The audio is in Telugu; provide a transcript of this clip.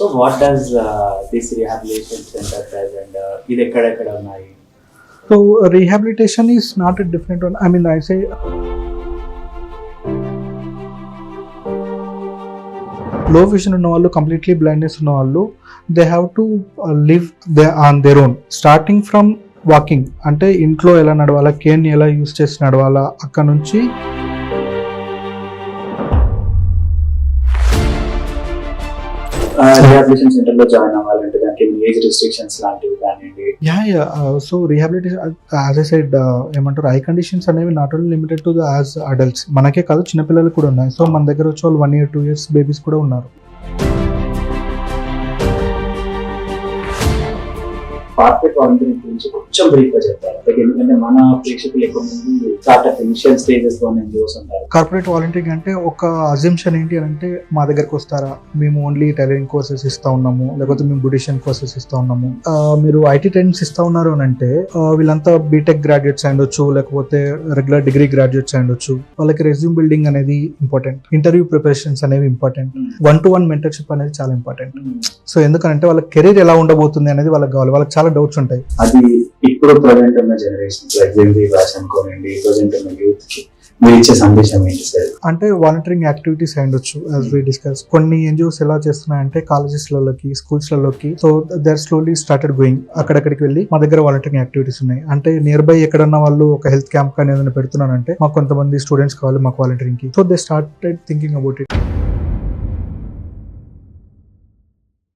So what does this rehabilitation centre does and ఇది ఎక్కడెక్కడ ఉన్నాయి? So rehabilitation is not a different one. I mean, I say low vision ఉన్న వాళ్ళు, కంప్లీట్లీ బ్లైండ్నెస్ ఉన్న వాళ్ళు, they have to live on their own, starting from walking. అంటే ఇంట్లో ఎలా నడవాలా, కేర్ని ఎలా యూజ్ చేసి నడవాలా, అక్కడ నుంచి రీహాబిలిటేషన్ సెంటర్ లో జాయిన్ అవ్వాలంటే దానికి ఏజ్ రిస్ట్రిక్షన్స్ లాంటివి కానివ్వండి. So rehabilitation as I said ఏమంటారు, ఐ కండిషన్స్ అనేవి not only limited to as adults, మనకే కాదు చిన్నపిల్లలు కూడా ఉన్నాయి. సో మన దగ్గర వచ్చే వాళ్ళు 1 year 2 years బేబీస్ కూడా ఉన్నారు. కార్పొరేట్ వాలంటీరింగ్ గురించి కొంచెం బ్రీఫ్ గా చెప్తారు, ఎందుకంటే మన ప్రేక్షకులు ఎక్కువ మంది స్టార్ట్అప్ ఇనిషియల్ స్టేజెస్ లోనే చూస్తుంటారు. కార్పొరేట్ వాలంటీరింగ్ అంటే ఒక అజంప్షన్ ఏంటి అని అంటే, మా దగ్గరకు వస్తారా, మేము ఓన్లీ టైలరింగ్ కోర్సెస్ ఇస్తా ఉన్నాము, లేకపోతే మేము బ్యూటిషియన్ కోర్సెస్ ఇస్తా ఉన్నాము, మీరు ఐటీ ట్రైనింగ్స్ ఇస్తా ఉన్నారు అని అంటే, వీళ్ళంతా బీటెక్ గ్రాడ్యుయేట్స్ అయ్యొచ్చు, లేకపోతే రెగ్యులర్ డిగ్రీ గ్రాడ్యుయేట్స్ అయ్యొచ్చు. వాళ్ళకి రెజ్యూమ్ బిల్డింగ్ అనేది ఇంపార్టెంట్, ఇంటర్వ్యూ ప్రిపరేషన్స్ అనేవి ఇంపార్టెంట్, 1-to-1 మెంటర్షిప్ అనేది చాలా ఇంపార్టెంట్. సో ఎందుకంటే వాళ్ళ కెరీర్ ఎలా ఉండబోతుంది అనేది వాళ్ళకి కావాలి, వాళ్ళకి చాలా డౌట్స్ ఉంటాయి. అది ఇప్పుడు ప్రజెంట్ ఉన్న జనరేషన్ అనుకోనండి, ప్రజెంట్ ఉన్న యూత్ కి మీరు ఇచ్చే సందేశం ఏంటి సార్? అంటే వాలంటీరింగ్ యాక్టివిటీస్ అయ్యొచ్చు, యాజ్ వి డిస్కస్. కొన్ని ఎన్జిఓస్ ఎలా చేస్తున్నాయంటే కాలేజెస్లలోకి, స్కూల్స్లలోకి, so they are slowly started going, అక్కడికి వెళ్ళి మా దగ్గర వాలంటీరింగ్ యాక్టివిటీస్ ఉన్నాయి అంటే, నియర్ బై ఎక్కడన్నా వాళ్ళు ఒక హెల్త్ క్యాంప్ కానీ ఏదైనా పెడుతున్నానంటే, మాకు కొంతమంది స్టూడెంట్స్ కావాలి మాకు వాలంటీరింగ్ కి, so they started thinking about it.